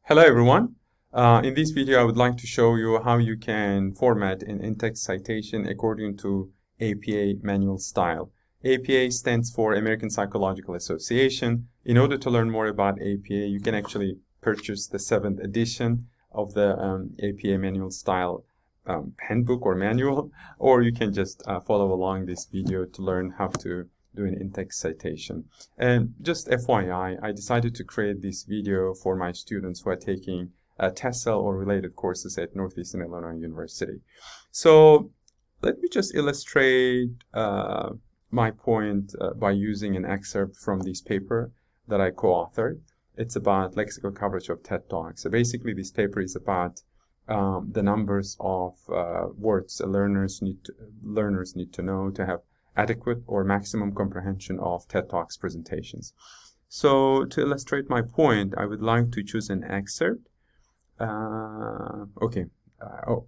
Hello everyone. In this video I would like to show you how you can format an in-text citation according to APA manual style. APA stands for American Psychological Association. In order to learn more about APA, you can actually purchase the 7th edition of the APA manual style handbook or manual, or you can just follow along this video to learn how to do an in-text citation. And just FYI, I decided to create this video for my students who are taking TESOL or related courses at Northeastern Illinois University. So let me just illustrate my point by using an excerpt from this paper that I co-authored. It's about lexical coverage of TED Talks. So basically this paper is about the numbers of words learners need to know to have adequate or maximum comprehension of TED Talks presentations. So to illustrate my point, I would like to choose an excerpt. Oh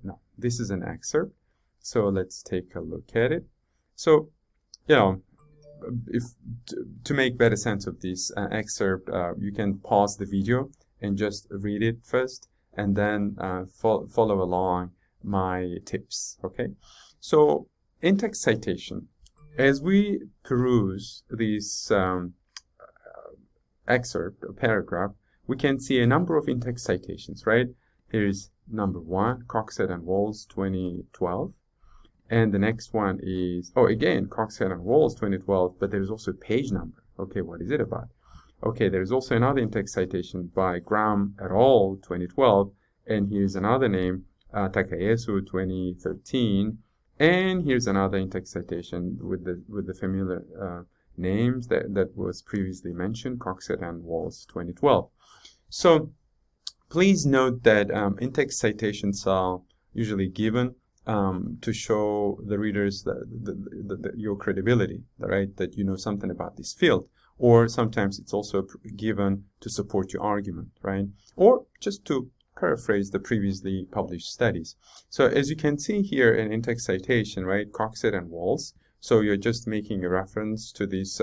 no, this is an excerpt. So let's take a look at it. So, if to make better sense of this excerpt, you can pause the video and just read it first, and then follow along my tips. Okay. So in-text citation. As we peruse this excerpt, a paragraph, we can see a number of in-text citations, right? Here's number 1, Coxhead and Walls, 2012. And the next one is, again, Coxhead and Walls, 2012, but there's also a page number. Okay, what is it about? Okay, there's also another in-text citation by Graham et al., 2012. And here's another name, Takayasu, 2013. And here's another in-text citation with the familiar names that was previously mentioned, Coxhead and Walls, 2012. So please note that in-text citations are usually given to show the readers your credibility, right? That you know something about this field. Or sometimes it's also given to support your argument, right? Or just to paraphrase the previously published studies. So as you can see here in in-text citation, right, Coxhead and Walls. So you're just making a reference to these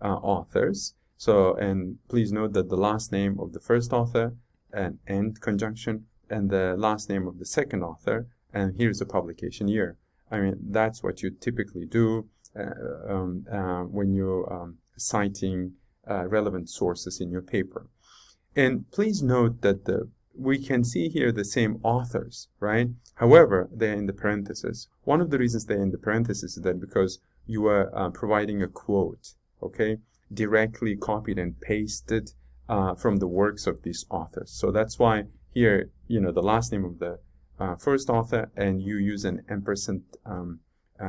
authors. So, and please note that the last name of the first author, an and conjunction, and the last name of the second author, and here's the publication year. I mean, that's what you typically do when you're citing relevant sources in your paper. And please note that we can see here the same authors, right? However, they're in the parentheses. One of the reasons they're in the parentheses is that because you are providing a quote, okay, directly copied and pasted from the works of these authors. So that's why here, the last name of the first author, and you use an ampersand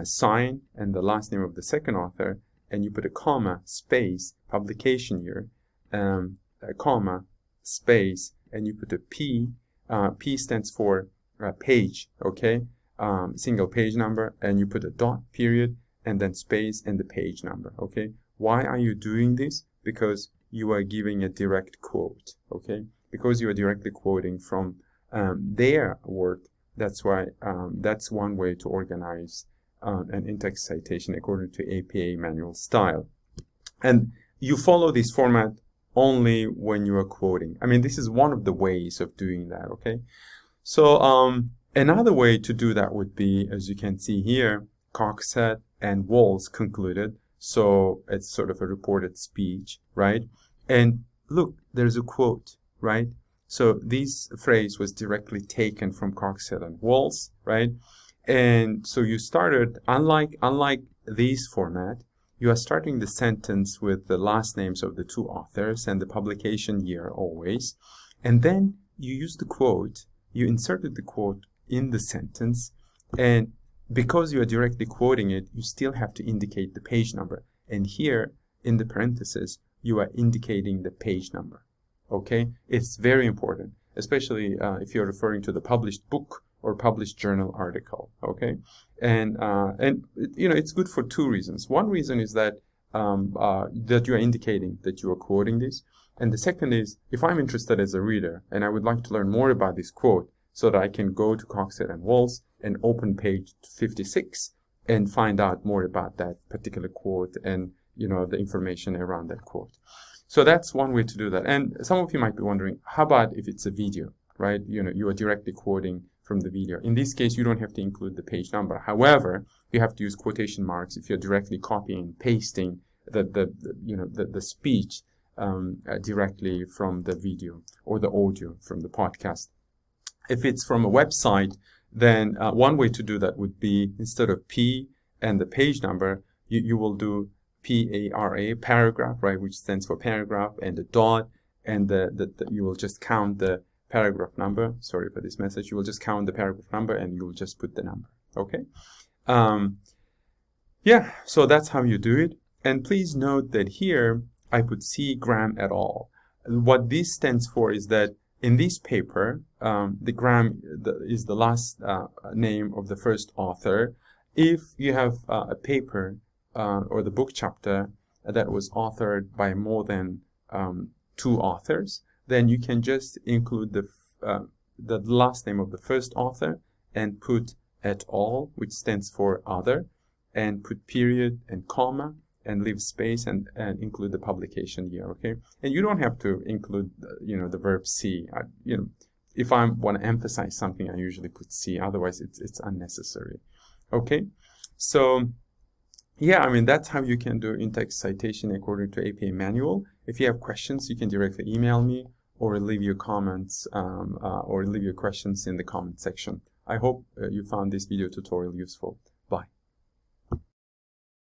sign, and the last name of the second author, and you put a comma, space, publication year, a comma, space, and you put a P. P stands for page, okay? Single page number, and you put a dot, period, and then space and the page number, okay? Why are you doing this? Because you are giving a direct quote, okay? Because you are directly quoting from their work. That's why that's one way to organize an in-text citation according to APA manual style. And you follow this format only when you are quoting. I mean, this is one of the ways of doing that, okay? So another way to do that would be, as you can see here, Coxhead and Walls concluded. So it's sort of a reported speech, right? And look, there's a quote, right? So this phrase was directly taken from Coxhead and Walls, right? And so you started, unlike this format, you are starting the sentence with the last names of the two authors and the publication year always. And then you use the quote, you inserted the quote in the sentence. And because you are directly quoting it, you still have to indicate the page number. And here in the parentheses, you are indicating the page number. Okay? It's very important, especially if you're referring to the published book or published journal article, okay? And it's good for two reasons. One reason is that that you are indicating that you are quoting this. And the second is, if I'm interested as a reader and I would like to learn more about this quote so that I can go to Coxhead and Walls and open page 56 and find out more about that particular quote and, the information around that quote. So that's one way to do that. And some of you might be wondering, how about if it's a video, right? You are directly quoting from the video. In this case, you don't have to include the page number. However, you have to use quotation marks if you're directly copying and pasting the speech directly from the video or the audio from the podcast. If it's from a website, then one way to do that would be, instead of P and the page number, you will do PARA, paragraph, right, which stands for paragraph, and the dot, and you will just count the paragraph number. Sorry for this message. You will just count the paragraph number and you will just put the number. Okay. Yeah, so that's how you do it. And please note that here I put C. Graham et al. What this stands for is that in this paper, the Graham is the last name of the first author. If you have a paper or the book chapter that was authored by more than 2 authors, then you can just include the last name of the first author and put et al., which stands for other, and put period and comma and leave space and include the publication year. Okay, and you don't have to include the verb see. If I want to emphasize something, I usually put see. Otherwise, it's unnecessary. Okay, so yeah, I mean, that's how you can do in-text citation according to APA manual. If you have questions, you can directly email me or leave your comments or leave your questions in the comment section. I hope you found this video tutorial useful.